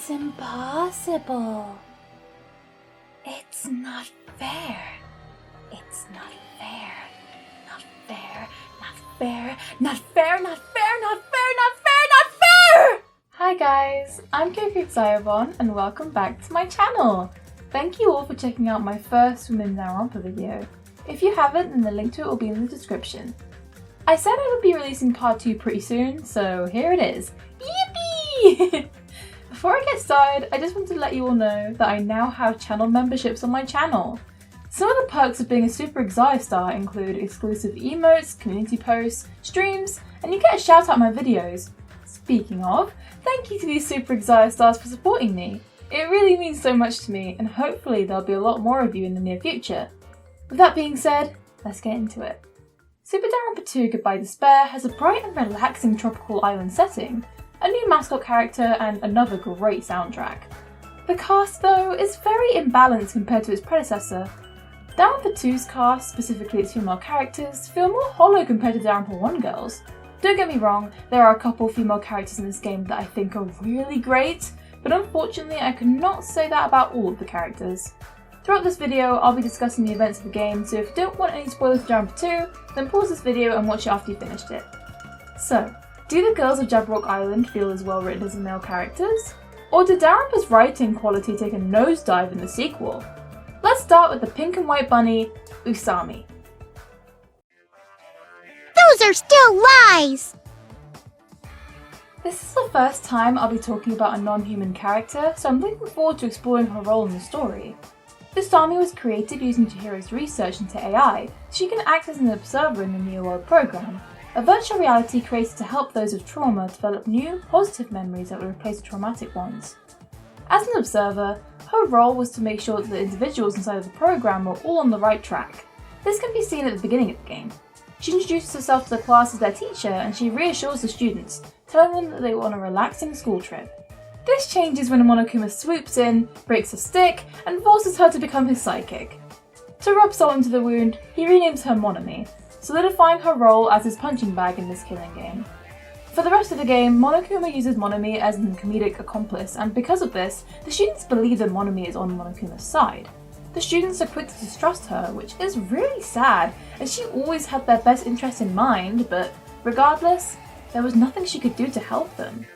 It's impossible. It's not fair. It's not fair. Not fair. Not fair. Not fair. Not fair. Not fair. Not fair. Not fair! Hi guys, I'm kyokaxiavon and welcome back to my channel. Thank you all for checking out my first Danganronpa video. If you haven't, then the link to it will be in the description. I said I would be releasing part 2 pretty soon, so here it is. Yippee! Before I get started, I just want to let you all know that I now have channel memberships on my channel. Some of the perks of being a Super Xiastar include exclusive emotes, community posts, streams, and you get a shout out in my videos. Speaking of, thank you to these Super Xiastars for supporting me. It really means so much to me, and hopefully there'll be a lot more of you in the near future. With that being said, let's get into it. Super Danganronpa 2 Goodbye Despair has a bright and relaxing tropical island setting, a new mascot character, and another great soundtrack. The cast, though, is very imbalanced compared to its predecessor. Danganronpa 2's cast, specifically its female characters, feel more hollow compared to Danganronpa 1 girls. Don't get me wrong, there are a couple female characters in this game that I think are really great, but unfortunately I could not say that about all of the characters. Throughout this video, I'll be discussing the events of the game, so if you don't want any spoilers for Danganronpa 2, then pause this video and watch it after you finished it. So, do the girls of Jabberwock Island feel as well written as the male characters? Or did Danganronpa's writing quality take a nosedive in the sequel? Let's start with the pink and white bunny, Usami. Those are still lies! This is the first time I'll be talking about a non-human character, so I'm looking forward to exploring her role in the story. Usami was created using Chihiro's research into AI, so she can act as an observer in the New World program, a virtual reality created to help those with trauma develop new, positive memories that would replace the traumatic ones. As an observer, her role was to make sure that the individuals inside of the program were all on the right track. This can be seen at the beginning of the game. She introduces herself to the class as their teacher and she reassures the students, telling them that they were on a relaxing school trip. This changes when Monokuma swoops in, breaks a stick, and forces her to become his sidekick. To rub salt into the wound, he renames her Monomi, solidifying her role as his punching bag in this killing game. For the rest of the game, Monokuma uses Monomi as a comedic accomplice, and because of this, the students believe that Monomi is on Monokuma's side. The students are quick to distrust her, which is really sad, as she always had their best interest in mind, but regardless, there was nothing she could do to help them.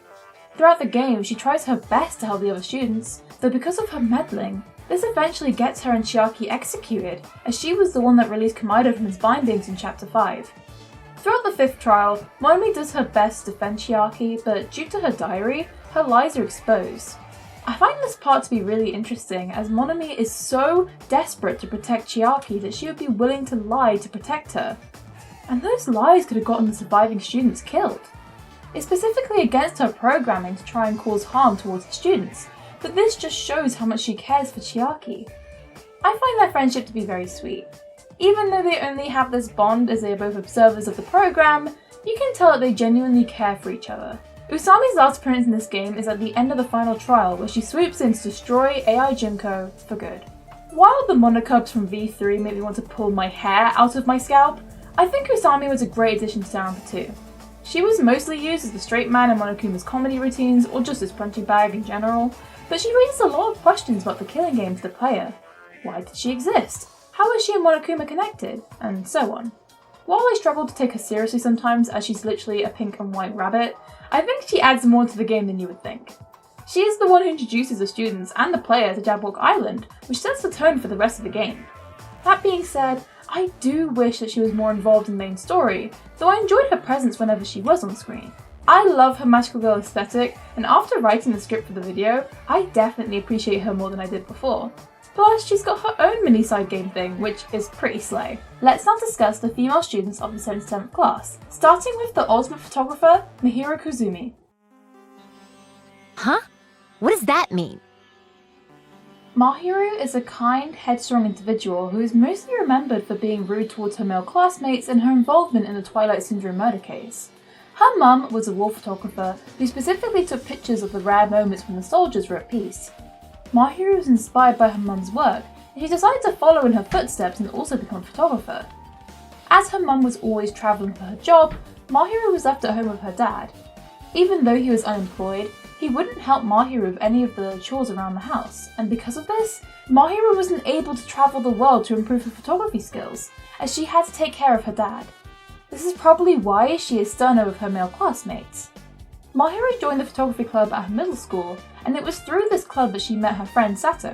Throughout the game, she tries her best to help the other students, though because of her meddling, this eventually gets her and Chiaki executed, as she was the one that released Kamido from his bindings in Chapter 5. Throughout the 5th trial, Monomi does her best to defend Chiaki, but due to her diary, her lies are exposed. I find this part to be really interesting, as Monomi is so desperate to protect Chiaki that she would be willing to lie to protect her. And those lies could have gotten the surviving students killed. It's specifically against her programming to try and cause harm towards the students, but this just shows how much she cares for Chiaki. I find their friendship to be very sweet. Even though they only have this bond as they are both observers of the program, you can tell that they genuinely care for each other. Usami's last appearance in this game is at the end of the final trial, where she swoops in to destroy AI Junko for good. While the monocubs from V3 made me want to pull my hair out of my scalp, I think Usami was a great addition to Danganronpa 2. She was mostly used as the straight man in Monokuma's comedy routines, or just his punching bag in general, but she raises a lot of questions about the killing game to the player. Why did she exist? How is she and Monokuma connected? And so on. While I struggle to take her seriously sometimes, as she's literally a pink and white rabbit, I think she adds more to the game than you would think. She is the one who introduces the students and the player to Jabberwock Island, which sets the tone for the rest of the game. That being said, I do wish that she was more involved in the main story, though I enjoyed her presence whenever she was on screen. I love her magical girl aesthetic, and after writing the script for the video, I definitely appreciate her more than I did before. Plus, she's got her own mini side game thing, which is pretty slay. Let's now discuss the female students of the 77th class, starting with the ultimate photographer, Mahiru Kozumi. Huh? What does that mean? Mahiru is a kind, headstrong individual who is mostly remembered for being rude towards her male classmates and her involvement in the Twilight Syndrome murder case. Her mum was a war photographer who specifically took pictures of the rare moments when the soldiers were at peace. Mahiru was inspired by her mum's work, and she decided to follow in her footsteps and also become a photographer. As her mum was always travelling for her job, Mahiru was left at home with her dad. Even though he was unemployed, he he wouldn't help Mahiru with any of the chores around the house, and because of this, Mahiru wasn't able to travel the world to improve her photography skills, as she had to take care of her dad. This is probably why she is sterner with her male classmates. Mahiru joined the photography club at her middle school, and it was through this club that she met her friend Sato.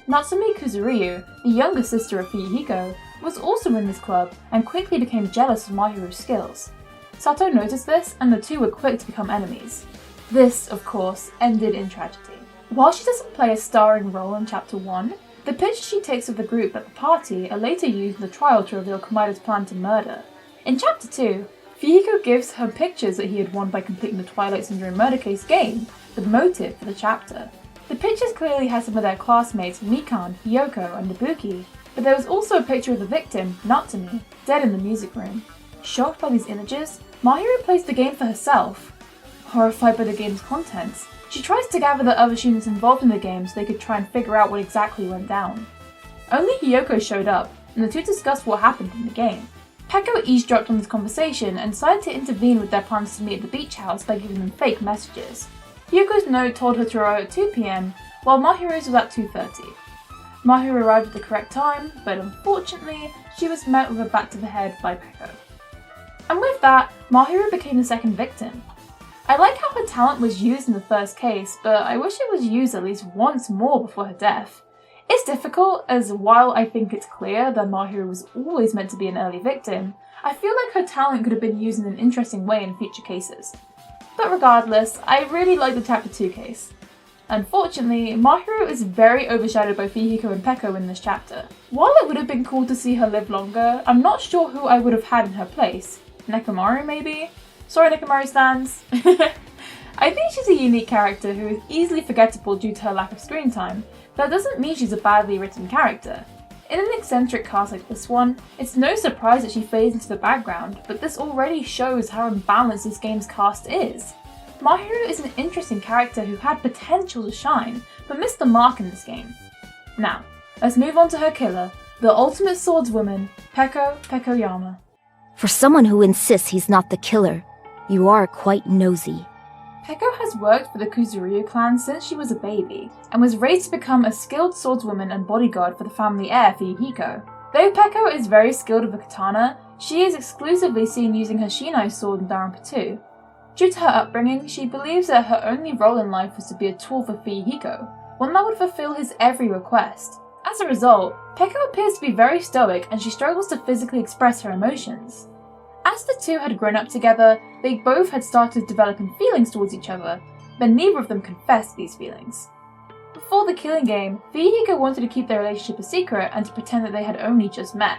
Natsumi Kuzuryu, the younger sister of Fuyuhiko, was also in this club and quickly became jealous of Mahiru's skills. Sato noticed this, and the two were quick to become enemies. This, of course, ended in tragedy. While she doesn't play a starring role in Chapter 1, the pictures she takes of the group at the party are later used in the trial to reveal Komaido's plan to murder. In Chapter 2, Fuyuhiko gives her pictures that he had won by completing the Twilight Syndrome murder case game, the motive for the chapter. The pictures clearly had some of their classmates Mikan, Hiyoko, and Ibuki, but there was also a picture of the victim, Natsumi, dead in the music room. Shocked by these images, Mahiru plays the game for herself. Horrified by the game's contents, she tries to gather the other students involved in the game so they could try and figure out what exactly went down. Only Hiyoko showed up, and the two discussed what happened in the game. Peko eavesdropped on this conversation and decided to intervene with their plans to meet at the beach house by giving them fake messages. Hiyoko's note told her to arrive at 2 PM, while Mahiru's was at 2:30. Mahiru arrived at the correct time, but unfortunately, she was met with a bat to the head by Peko. And with that, Mahiru became the second victim. I like how her talent was used in the first case, but I wish it was used at least once more before her death. It's difficult, as while I think it's clear that Mahiru was always meant to be an early victim, I feel like her talent could have been used in an interesting way in future cases. But regardless, I really like the Chapter 2 case. Unfortunately, Mahiru is very overshadowed by Fuyuhiko and Peko in this chapter. While it would have been cool to see her live longer, I'm not sure who I would have had in her place. Nekomaru maybe? Sorry Nekomaru stans. I think she's a unique character who is easily forgettable due to her lack of screen time, but that doesn't mean she's a badly written character. In an eccentric cast like this one, it's no surprise that she fades into the background, but this already shows how imbalanced this game's cast is. Mahiru is an interesting character who had potential to shine, but missed the mark in this game. Now, let's move on to her killer, the ultimate swordswoman, Pekoyama. For someone who insists he's not the killer, you are quite nosy. Peko has worked for the Kuzuryu clan since she was a baby, and was raised to become a skilled swordswoman and bodyguard for the family heir Fuyuhiko. Though Peko is very skilled with a katana, she is exclusively seen using her shinai sword in Danganronpa 2. Due to her upbringing, she believes that her only role in life was to be a tool for Fuyuhiko, one that would fulfill his every request. As a result, Peko appears to be very stoic and she struggles to physically express her emotions. As the two had grown up together, they both had started developing feelings towards each other, but neither of them confessed these feelings. Before the killing game, Fuyuhiko wanted to keep their relationship a secret and to pretend that they had only just met.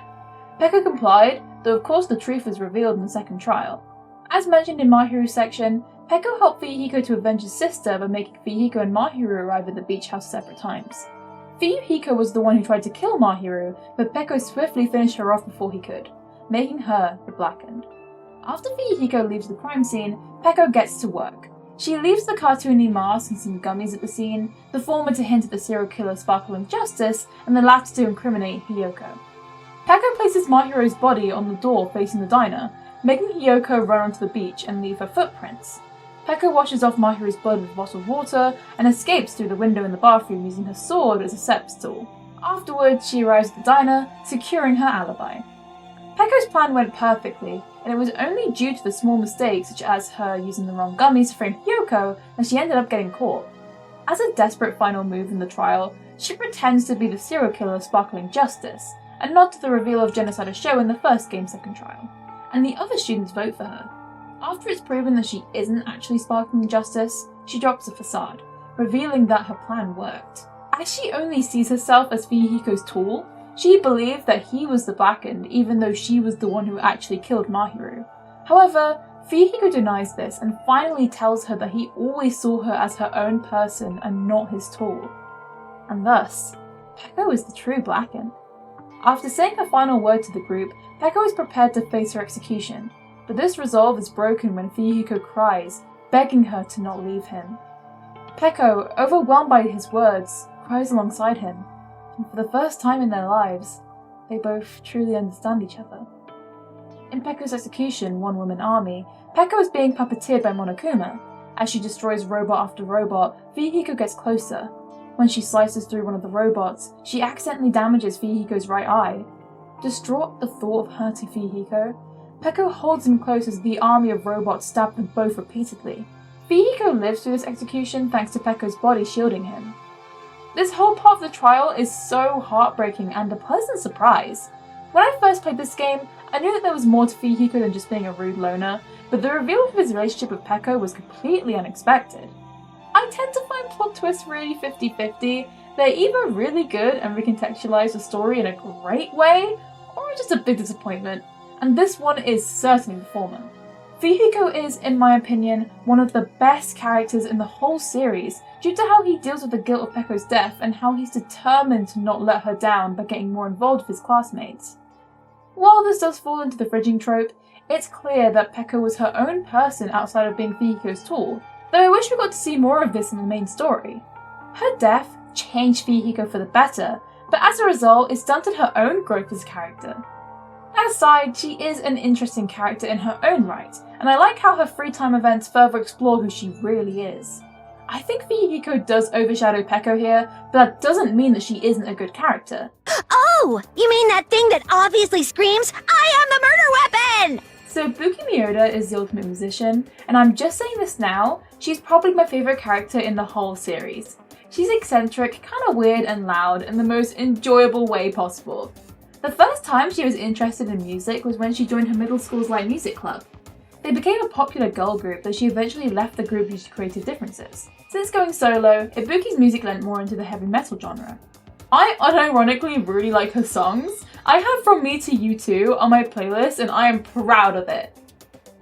Peko complied, though of course the truth was revealed in the second trial. As mentioned in Mahiru's section, Peko helped Fuyuhiko to avenge his sister by making Fuyuhiko and Mahiru arrive at the beach house separate times. Fuyuhiko was the one who tried to kill Mahiru, but Peko swiftly finished her off before he could, making her the Blackened. After Fuyuhiko leaves the crime scene, Peko gets to work. She leaves the cartoony mask and some gummies at the scene, the former to hint at the serial killer's sparkling justice, and the latter to incriminate Hiyoko. Peko places Mahiru's body on the door facing the diner, making Hiyoko run onto the beach and leave her footprints. Peko washes off Mahiru's blood with a bottle of water and escapes through the window in the bathroom using her sword as a steps tool. Afterwards, she arrives at the diner, securing her alibi. Peko's plan went perfectly, and it was only due to the small mistakes such as her using the wrong gummies to frame Hiyoko that she ended up getting caught. As a desperate final move in the trial, she pretends to be the serial killer of Sparkling Justice, a nod to the reveal of Genocide Show in the first game's second trial, and the other students vote for her. After it's proven that she isn't actually Sparkling Justice, she drops a facade, revealing that her plan worked. As she only sees herself as Fuyuhiko's tool, she believed that he was the Blackened even though she was the one who actually killed Mahiru. However, Fuyuhiko denies this and finally tells her that he always saw her as her own person and not his tool. And thus, Peko is the true Blackened. After saying her final word to the group, Peko is prepared to face her execution, but this resolve is broken when Fuyuhiko cries, begging her to not leave him. Peko, overwhelmed by his words, cries alongside him, and for the first time in their lives, they both truly understand each other. In Peko's execution, One Woman Army, Peko is being puppeteered by Monokuma, As she destroys robot after robot, Fuyuhiko gets closer. When she slices through one of the robots, she accidentally damages Fuyuhiko's right eye. Distraught at the thought of hurting Fuyuhiko, Peko holds him close as the army of robots stab them both repeatedly. Fuyuhiko lives through this execution thanks to Peko's body shielding him. This whole part of the trial is so heartbreaking and a pleasant surprise. When I first played this game, I knew that there was more to Fuyuhiko than just being a rude loner, but the reveal of his relationship with Peko was completely unexpected. I tend to find plot twists really 50-50. They're either really good and recontextualize the story in a great way, or just a big disappointment, and this one is certainly the former. Fuyuhiko is, in my opinion, one of the best characters in the whole series due to how he deals with the guilt of Peko's death and how he's determined to not let her down by getting more involved with his classmates. While this does fall into the fridging trope, it's clear that Peko was her own person outside of being Fuyuhiko's tool, though I wish we got to see more of this in the main story. Her death changed Fuyuhiko for the better, but as a result, it stunted her own growth as a character. That aside, she is an interesting character in her own right, and I like how her free time events further explore who she really is. I think Fuyuhiko does overshadow Peko here, but that doesn't mean that she isn't a good character. Oh, you mean that thing that obviously screams, "I am the murder weapon!" So Buki Miyoda is the ultimate musician, and I'm just saying this now, she's probably my favourite character in the whole series. She's eccentric, kinda weird and loud in the most enjoyable way possible. The first time she was interested in music was when she joined her middle school's light music club. They became a popular girl group, though she eventually left the group due to creative differences. Since going solo, Ibuki's music lent more into the heavy metal genre. I unironically really like her songs. I have From Me to You Too on my playlist and I am proud of it.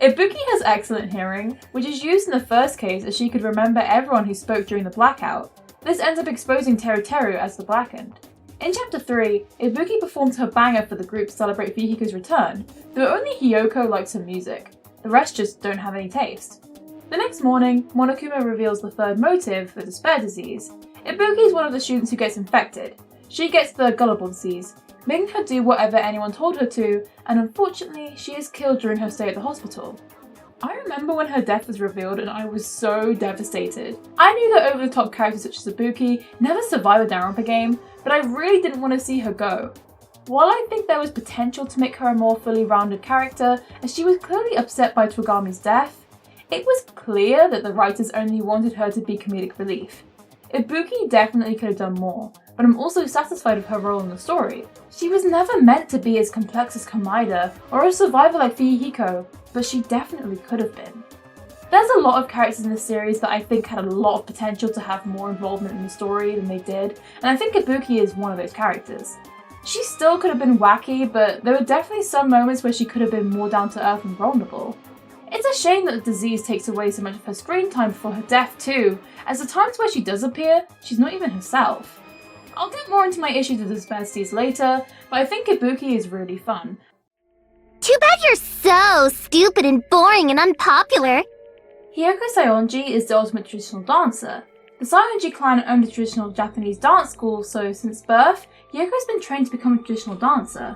Ibuki has excellent hearing, which is used in the first case as she could remember everyone who spoke during the blackout. This ends up exposing Teru Teru as the Blackened. In Chapter 3, Ibuki performs her banger for the group to celebrate Fuyuhiko's return, though only Hiyoko likes her music. The rest just don't have any taste. The next morning, Monokuma reveals the third motive, the despair disease. Ibuki is one of the students who gets infected. She gets the gullible disease, making her do whatever anyone told her to, and unfortunately, she is killed during her stay at the hospital. I remember when her death was revealed and I was so devastated. I knew that over-the-top characters such as Ibuki never survive a Danganronpa game, but I really didn't want to see her go. While I think there was potential to make her a more fully rounded character, as she was clearly upset by Togami's death, it was clear that the writers only wanted her to be comedic relief. Ibuki definitely could have done more, but I'm also satisfied with her role in the story. She was never meant to be as complex as Komaeda, or a survivor like Fuyuhiko, but she definitely could have been. There's a lot of characters in this series that I think had a lot of potential to have more involvement in the story than they did, and I think Ibuki is one of those characters. She still could have been wacky, but there were definitely some moments where she could have been more down to earth and vulnerable. It's a shame that the disease takes away so much of her screen time before her death too, as the times where she does appear, she's not even herself. I'll get more into my issues with the despair disease later, but I think Ibuki is really fun. Too bad you're so stupid and boring and unpopular. Hiyoko Saionji is the ultimate traditional dancer. The Saionji clan owned a traditional Japanese dance school, so since birth, Hiyoko's been trained to become a traditional dancer.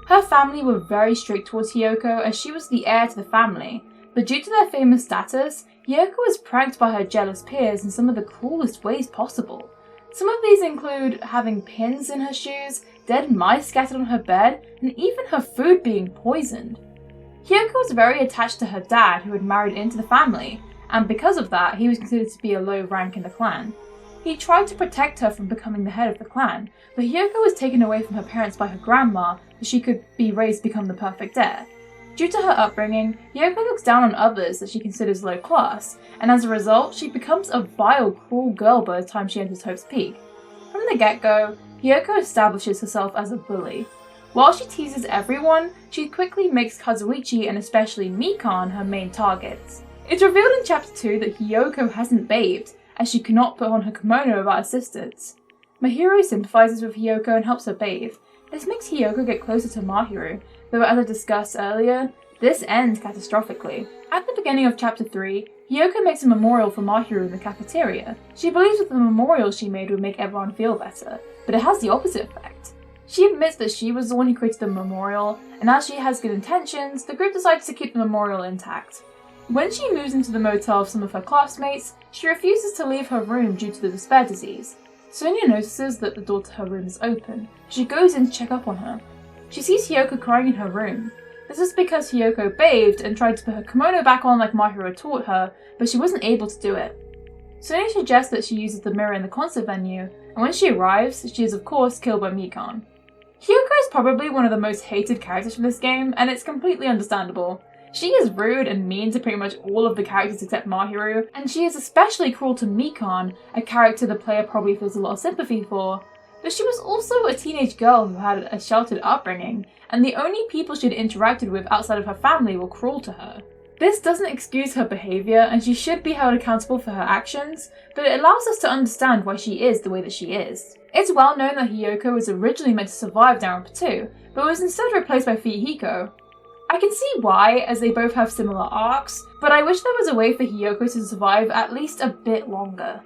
Her family were very strict towards Hiyoko as she was the heir to the family, but due to their famous status, Hiyoko was pranked by her jealous peers in some of the cruelest ways possible. Some of these include having pins in her shoes, dead mice scattered on her bed, and even her food being poisoned. Hiyoko was very attached to her dad, who had married into the family, and because of that, he was considered to be a low rank in the clan. He tried to protect her from becoming the head of the clan, but Hiyoko was taken away from her parents by her grandma so she could be raised to become the perfect heir. Due to her upbringing, Hiyoko looks down on others that she considers low class, and as a result, she becomes a vile, cruel girl by the time she enters Hope's Peak. From the get-go, Hiyoko establishes herself as a bully. While she teases everyone, she quickly makes Kazuichi and especially Mikan her main targets. It's revealed in Chapter 2 that Hiyoko hasn't bathed, as she cannot put on her kimono without assistance. Mahiru sympathizes with Hiyoko and helps her bathe. This makes Hiyoko get closer to Mahiru, though as I discussed earlier, this ends catastrophically. At the beginning of Chapter 3, Hiyoko makes a memorial for Mahiru in the cafeteria. She believes that the memorial she made would make everyone feel better, but it has the opposite effect. She admits that she was the one who created the memorial, and as she has good intentions, the group decides to keep the memorial intact. When she moves into the motel of some of her classmates, she refuses to leave her room due to the despair disease. Sonia notices that the door to her room is open. She goes in to check up on her. She sees Hiyoko crying in her room. This is because Hiyoko bathed and tried to put her kimono back on like Mahiru taught her, but she wasn't able to do it. Sonia suggests that she uses the mirror in the concert venue, and when she arrives, she is of course killed by Mikan. Hiyoko is probably one of the most hated characters from this game, and it's completely understandable. She is rude and mean to pretty much all of the characters except Mahiru, and she is especially cruel to Mikan, a character the player probably feels a lot of sympathy for. But she was also a teenage girl who had a sheltered upbringing, and the only people she had interacted with outside of her family were cruel to her. This doesn't excuse her behaviour, and she should be held accountable for her actions, but it allows us to understand why she is the way that she is. It's well known that Hiyoko was originally meant to survive Danganronpa 2, but was instead replaced by Hiyoko. I can see why, as they both have similar arcs, but I wish there was a way for Hiyoko to survive at least a bit longer.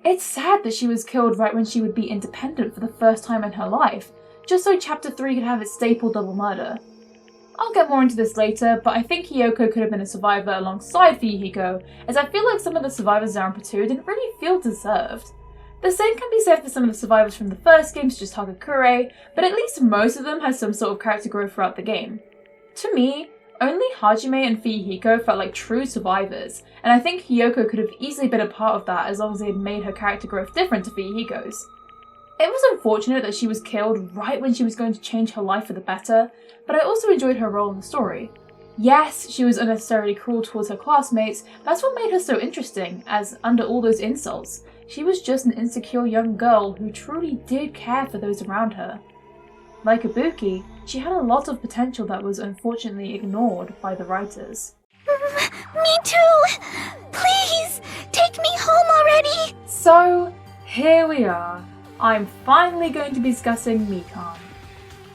It's sad that she was killed right when she would be independent for the first time in her life, just so Chapter 3 could have its staple double murder. I'll get more into this later, but I think Hiyoko could have been a survivor alongside Hiyoko, as I feel like some of the survivors in Danganronpa 2 didn't really feel deserved. The same can be said for some of the survivors from the first game, such as Hagakure, but at least most of them had some sort of character growth throughout the game. To me, only Hajime and Hiyoko felt like true survivors, and I think Hiyoko could have easily been a part of that as long as they had made her character growth different to Hiyoko's. It was unfortunate that she was killed right when she was going to change her life for the better, but I also enjoyed her role in the story. Yes, she was unnecessarily cruel towards her classmates, but that's what made her so interesting, as under all those insults, she was just an insecure young girl who truly did care for those around her. Like Ibuki, she had a lot of potential that was unfortunately ignored by the writers. Me too! Please, take me home already! So, here we are. I'm finally going to be discussing Mikan.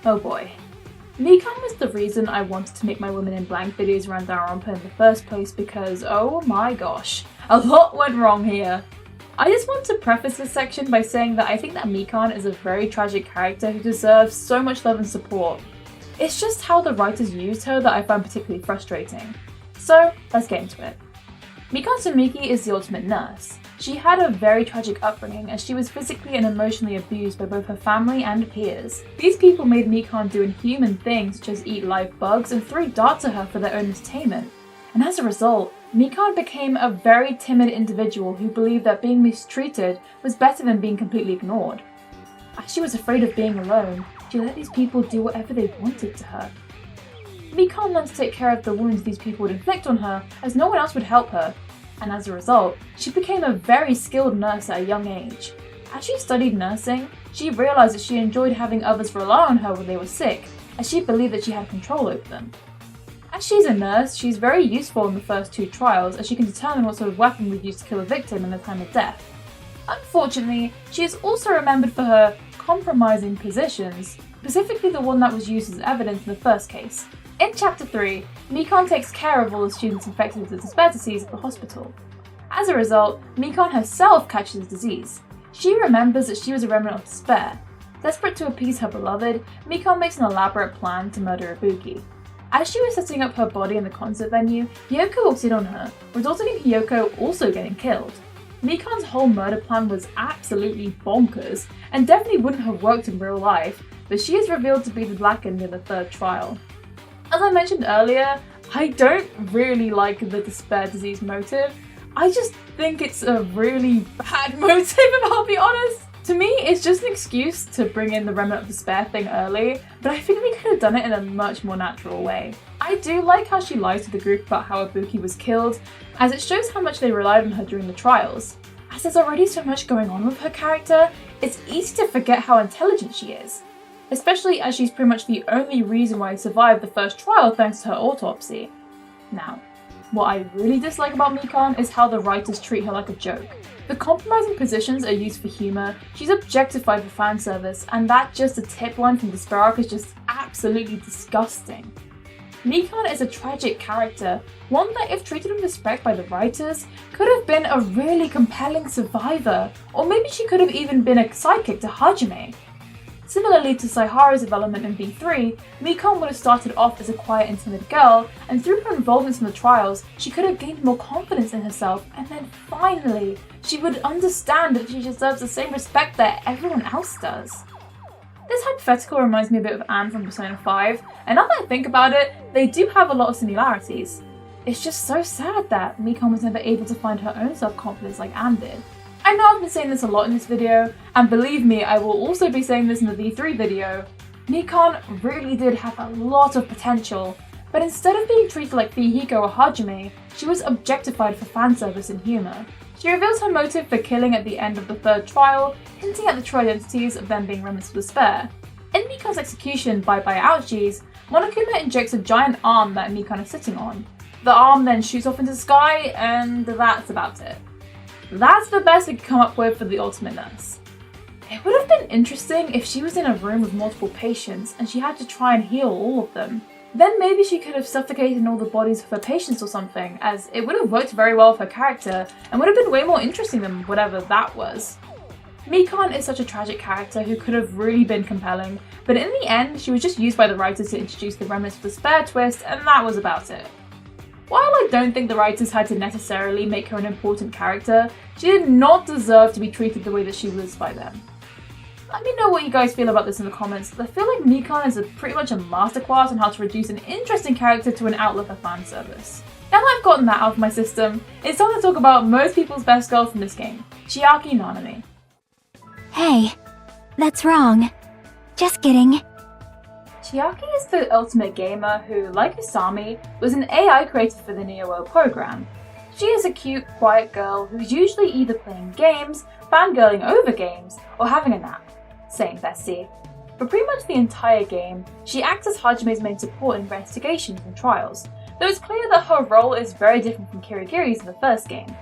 Oh boy. Mikan was the reason I wanted to make my Women in Blank videos around Danganronpa in the first place because, oh my gosh, a lot went wrong here. I just want to preface this section by saying that I think that Mikan is a very tragic character who deserves so much love and support. It's just how the writers used her that I find particularly frustrating. So, let's get into it. Mikan Sumiki is the ultimate nurse. She had a very tragic upbringing as she was physically and emotionally abused by both her family and peers. These people made Mikan do inhuman things such as eat live bugs and throw darts at her for their own entertainment. And as a result, Mikan became a very timid individual who believed that being mistreated was better than being completely ignored. As she was afraid of being alone, she let these people do whatever they wanted to her. Mikan learned to take care of the wounds these people would inflict on her as no one else would help her, and as a result, she became a very skilled nurse at a young age. As she studied nursing, she realised that she enjoyed having others rely on her when they were sick, as she believed that she had control over them. As she's a nurse, she's very useful in the first two trials as she can determine what sort of weapon would use to kill a victim in the time of death. Unfortunately, she is also remembered for her compromising positions, specifically the one that was used as evidence in the first case. In Chapter 3, Mikan takes care of all the students infected with the despair disease at the hospital. As a result, Mikan herself catches the disease. She remembers that she was a remnant of despair. Desperate to appease her beloved, Mikan makes an elaborate plan to murder Ibuki. As she was setting up her body in the concert venue, Hiyoko walks in on her, resulting in Hiyoko also getting killed. Mikan's whole murder plan was absolutely bonkers, and definitely wouldn't have worked in real life, but she is revealed to be the Black End in the third trial. As I mentioned earlier, I don't really like the despair disease motive. I just think it's a really bad motive, if I'll be honest. To me, it's just an excuse to bring in the remnant of despair thing early, but I think they could have done it in a much more natural way. I do like how she lies to the group about how Ibuki was killed, as it shows how much they relied on her during the trials. As there's already so much going on with her character, it's easy to forget how intelligent she is. Especially as she's pretty much the only reason why I survived the first trial thanks to her autopsy. Now, what I really dislike about Mikan is how the writers treat her like a joke. The compromising positions are used for humour, she's objectified for fan service, and that just a tip line from Despair Arc is just absolutely disgusting. Mikan is a tragic character, one that if treated with respect by the writers, could have been a really compelling survivor, or maybe she could have even been a sidekick to Hajime. Similarly to Saiharu's development in V3, Mikan would have started off as a quiet and timid girl, and through her involvement in the trials, she could have gained more confidence in herself, and then finally, she would understand that she deserves the same respect that everyone else does. This hypothetical reminds me a bit of Anne from Persona 5, and now that I think about it, they do have a lot of similarities. It's just so sad that Mikan was never able to find her own self-confidence like Anne did. I know I've been saying this a lot in this video, and believe me, I will also be saying this in the V3 video. Mikan really did have a lot of potential, but instead of being treated like Hiyoko or Hajime, she was objectified for fan service and humour. She reveals her motive for killing at the end of the third trial, hinting at the true identities of them being remnants of despair. In Mikan's execution by Ouchies, Monokuma injects a giant arm that Mikan is sitting on. The arm then shoots off into the sky, and that's about it. That's the best we could come up with for the ultimate nurse. It would have been interesting if she was in a room with multiple patients and she had to try and heal all of them. Then maybe she could have suffocated all the bodies of her patients or something, as it would have worked very well with her character and would have been way more interesting than whatever that was. Mikan is such a tragic character who could have really been compelling, but in the end she was just used by the writers to introduce the remnants of despair twist, and that was about it. While I don't think the writers had to necessarily make her an important character, she did not deserve to be treated the way that she was by them. Let me know what you guys feel about this in the comments. I feel like Mikan is pretty much a masterclass on how to reduce an interesting character to an outlet for fan service. Now that I've gotten that out of my system, it's time to talk about most people's best girl from this game, Chiaki Nanami. Hey, that's wrong. Just kidding. Chiaki is the ultimate gamer who, like Usami, was an AI created for the Neo World program. She is a cute, quiet girl who's usually either playing games, fangirling over games, or having a nap. Same, bestie. For pretty much the entire game, she acts as Hajime's main support in investigations and trials, though it's clear that her role is very different from Kirigiri's in the first game.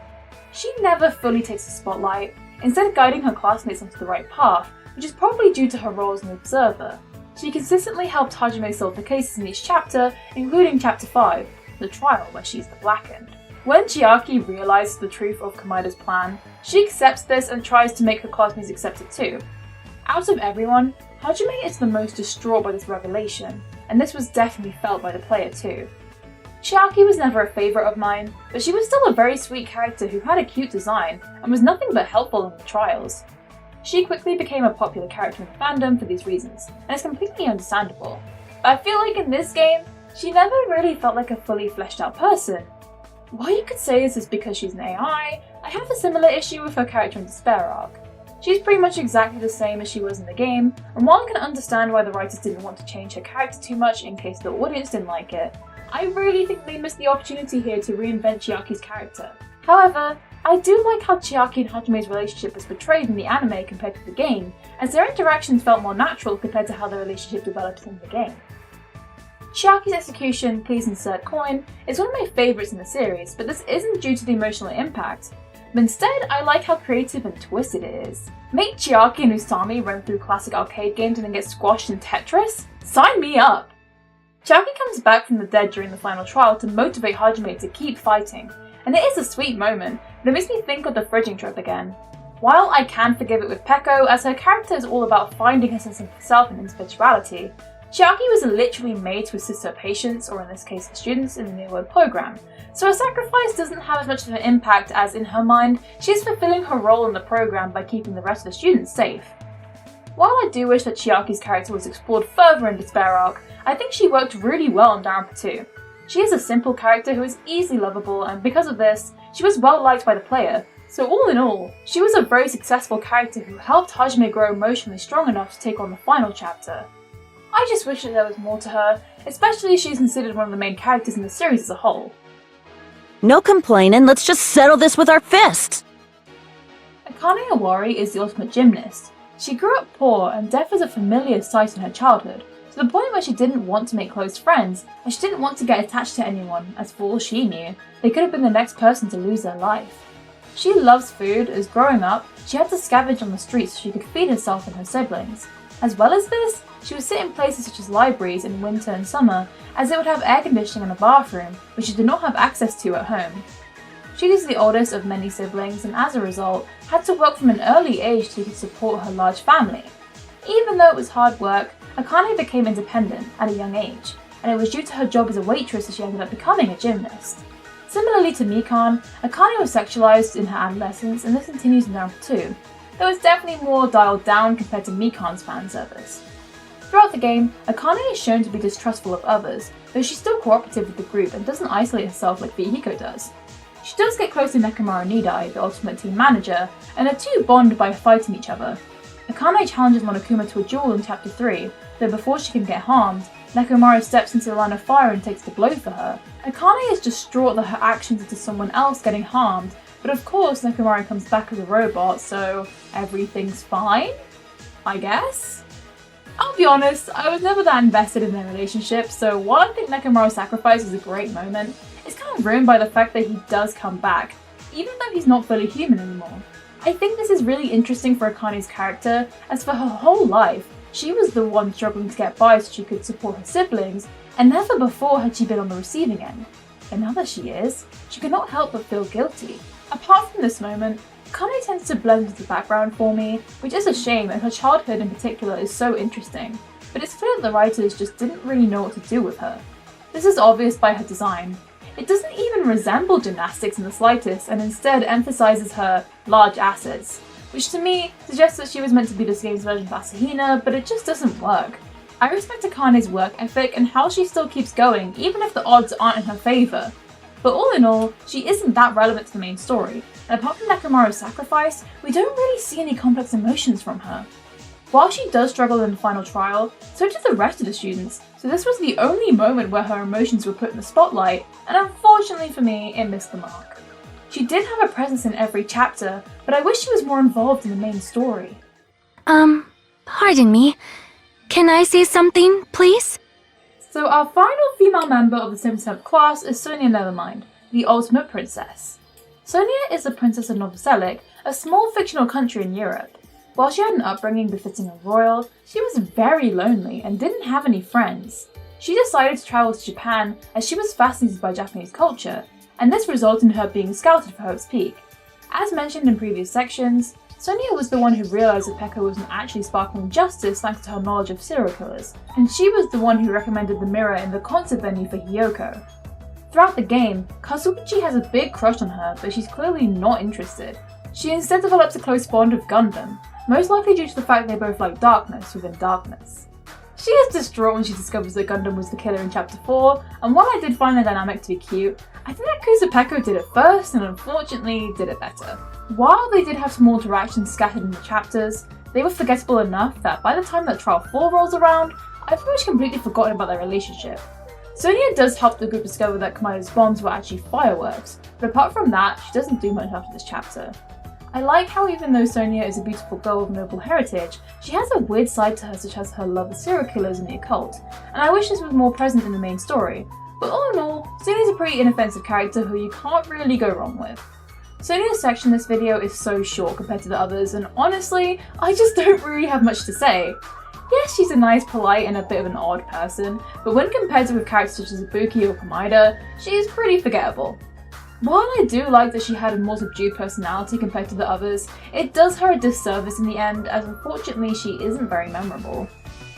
She never fully takes the spotlight, instead guiding her classmates onto the right path, which is probably due to her role as an observer. She consistently helped Hajime solve the cases in each chapter, including Chapter 5, the trial where she's the Blackened. When Chiaki realizes the truth of Kamaida's plan, she accepts this and tries to make her classmates accept it too. Out of everyone, Hajime is the most distraught by this revelation, and this was definitely felt by the player too. Chiaki was never a favourite of mine, but she was still a very sweet character who had a cute design and was nothing but helpful in the trials. She quickly became a popular character in the fandom for these reasons, and it's completely understandable. But I feel like in this game, she never really felt like a fully fleshed out person. While you could say this is because she's an AI, I have a similar issue with her character in Despair arc. She's pretty much exactly the same as she was in the game, and while I can understand why the writers didn't want to change her character too much in case the audience didn't like it, I really think they missed the opportunity here to reinvent Chiaki's character. However, I do like how Chiaki and Hajime's relationship was portrayed in the anime compared to the game, as their interactions felt more natural compared to how their relationship developed in the game. Chiaki's execution, please insert coin, is one of my favourites in the series, but this isn't due to the emotional impact. But instead, I like how creative and twisted it is. Make Chiaki and Usami run through classic arcade games and then get squashed in Tetris? Sign me up! Chiaki comes back from the dead during the final trial to motivate Hajime to keep fighting, and it is a sweet moment, but it makes me think of the fridging trip again. While I can forgive it with Peko, as her character is all about finding her sense of herself and individuality, Chiaki was literally made to assist her patients, or in this case the students, in the New World program, so her sacrifice doesn't have as much of an impact as, in her mind, she is fulfilling her role in the program by keeping the rest of the students safe. While I do wish that Chiaki's character was explored further in Despair arc, I think she worked really well in Danganronpa 2. She is a simple character who is easily lovable, and because of this, she was well liked by the player. So all in all, she was a very successful character who helped Hajime grow emotionally strong enough to take on the final chapter. I just wish that there was more to her, especially as she's considered one of the main characters in the series as a whole. No complaining, let's just settle this with our fists! Akane Owari is the ultimate gymnast. She grew up poor, and death was a familiar sight in her childhood, to the point where she didn't want to make close friends, and she didn't want to get attached to anyone, as for all she knew, they could have been the next person to lose their life. She loves food, as growing up, she had to scavenge on the streets so she could feed herself and her siblings. As well as this, she would sit in places such as libraries in winter and summer, as it would have air conditioning and a bathroom, which she did not have access to at home. She is the oldest of many siblings and as a result, had to work from an early age to support her large family. Even though it was hard work, Akane became independent at a young age, and it was due to her job as a waitress that she ended up becoming a gymnast. Similarly to Mikan, Akane was sexualized in her adolescence, and this continues in Danganronpa 2, though it's definitely more dialed down compared to Mikan's fan service. Throughout the game, Akane is shown to be distrustful of others, though she's still cooperative with the group and doesn't isolate herself like Hiyoko does. She does get close to Nekomaru Nidai, the ultimate team manager, and the two bond by fighting each other. Akane challenges Monokuma to a duel in Chapter 3, though before she can get harmed, Nekomaru steps into the line of fire and takes the blow for her. Akane is distraught that her actions led to someone else getting harmed, but of course Nekomaru comes back as a robot, so everything's fine? I guess? I'll be honest, I was never that invested in their relationship, so while I think Nekomaru's sacrifice is a great moment, it's kind of ruined by the fact that he does come back, even though he's not fully human anymore. I think this is really interesting for Akane's character, as for her whole life, she was the one struggling to get by so she could support her siblings, and never before had she been on the receiving end. And now that she is, she cannot help but feel guilty. Apart from this moment, Akane tends to blend into the background for me, which is a shame, and her childhood in particular is so interesting, but it's clear that the writers just didn't really know what to do with her. This is obvious by her design. It doesn't even resemble gymnastics in the slightest, and instead emphasizes her large assets, which to me suggests that she was meant to be this game's version of Asahina, but it just doesn't work. I respect Akane's work ethic and how she still keeps going, even if the odds aren't in her favour. But all in all, she isn't that relevant to the main story, and apart from Nekomaru's sacrifice, we don't really see any complex emotions from her. While she does struggle in the final trial, so did the rest of the students, so this was the only moment where her emotions were put in the spotlight, and unfortunately for me, it missed the mark. She did have a presence in every chapter, but I wish she was more involved in the main story. Pardon me. Can I say something, please? So our final female member of the 77th class is Sonia Nevermind, the ultimate princess. Sonia is the princess of Novoselic, a small fictional country in Europe. While she had an upbringing befitting a royal, she was very lonely and didn't have any friends. She decided to travel to Japan as she was fascinated by Japanese culture, and this resulted in her being scouted for Hope's Peak. As mentioned in previous sections, Sonia was the one who realised that Peko wasn't actually sparkling justice thanks to her knowledge of serial killers, and she was the one who recommended the mirror in the concert venue for Hiyoko. Throughout the game, Kazukichi has a big crush on her, but she's clearly not interested. She instead develops a close bond with Gundam, most likely due to the fact they both like darkness within darkness. She is distraught when she discovers that Gundam was the killer in Chapter 4, and while I did find the dynamic to be cute, I think that Kusapeko did it first and unfortunately did it better. While they did have small interactions scattered in the chapters, they were forgettable enough that by the time that Trial 4 rolls around, I've pretty much completely forgotten about their relationship. Sonia does help the group discover that Kamai's bombs were actually fireworks, but apart from that, she doesn't do much after this chapter. I like how even though Sonia is a beautiful girl of noble heritage, she has a weird side to her such as her love of serial killers and the occult, and I wish this was more present in the main story. But all in all, Sonia's a pretty inoffensive character who you can't really go wrong with. Sonia's section in this video is so short compared to the others, and honestly, I just don't really have much to say. Yes, she's a nice, polite, and a bit of an odd person, but when compared with characters such as Ibuki or Komaeda, she is pretty forgettable. While I do like that she had a more subdued personality compared to the others, it does her a disservice in the end, as unfortunately she isn't very memorable.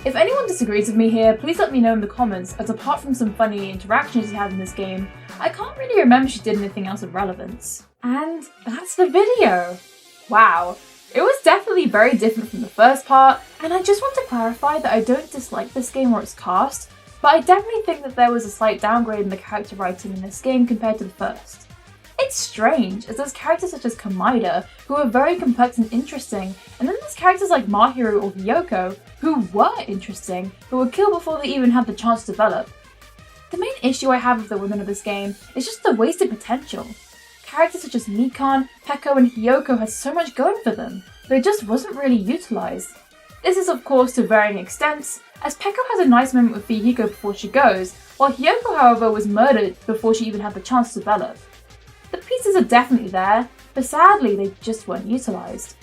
If anyone disagrees with me here, please let me know in the comments, as apart from some funny interactions she had in this game, I can't really remember she did anything else of relevance. And that's the video! Wow, it was definitely very different from the first part, and I just want to clarify that I don't dislike this game or its cast, but I definitely think that there was a slight downgrade in the character writing in this game compared to the first. It's strange, as there's characters such as Komaeda, who are very complex and interesting, and then there's characters like Mahiru or Hiyoko, who were interesting, but were killed before they even had the chance to develop. The main issue I have with the women of this game is just the wasted potential. Characters such as Mikan, Peko and Hiyoko had so much going for them, but it just wasn't really utilised. This is of course to varying extents, as Peko has a nice moment with Hiyoko before she goes, while Hiyoko however was murdered before she even had the chance to develop. The pieces are definitely there, but sadly they just weren't utilised.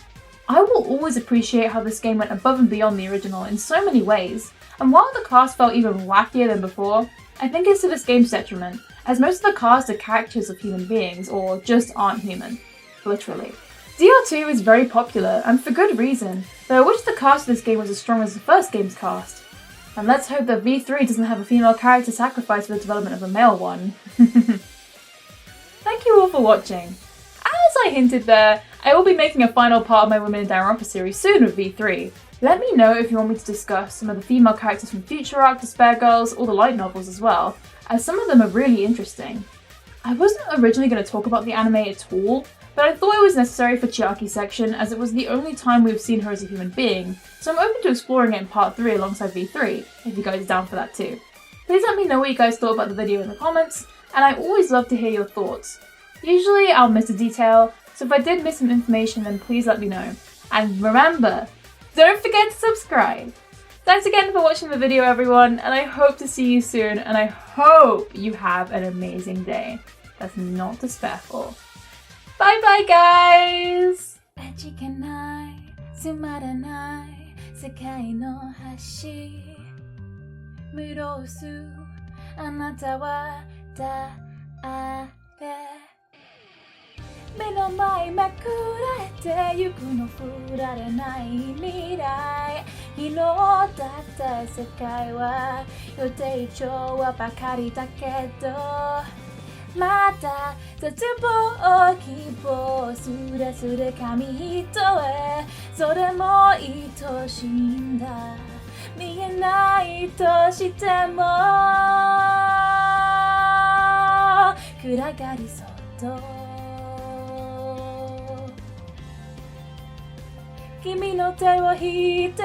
I will always appreciate how this game went above and beyond the original in so many ways, and while the cast felt even wackier than before, I think it's to this game's detriment, as most of the cast are characters of human beings, or just aren't human. Literally. DR2 is very popular, and for good reason, though I wish the cast of this game was as strong as the first game's cast. And let's hope that V3 doesn't have a female character sacrificed for the development of a male one. Thank you all for watching. As I hinted there, I will be making a final part of my Women in Danganronpa series soon with V3. Let me know if you want me to discuss some of the female characters from Future Arc, Despair Girls, or the light novels as well, as some of them are really interesting. I wasn't originally going to talk about the anime at all, but I thought it was necessary for Chiaki's section as it was the only time we've seen her as a human being, so I'm open to exploring it in part 3 alongside V3, if you guys are down for that too. Please let me know what you guys thought about the video in the comments, and I always love to hear your thoughts. Usually I'll miss a detail, so if I did miss some information then please let me know. And remember, don't forget to subscribe! Thanks again for watching the video everyone, and I hope to see you soon, and I hope you have an amazing day. That's not despairful. Bye bye guys! 味気ない、つまらない世界の端潤すあなたは誰目の前まくられてゆくの振られない未来昨日だった世界は予定調はばかりだけどまた絶望希望すれすれ紙一重それも愛しいんだ見えないとしても暗がりそっと君の手を引いて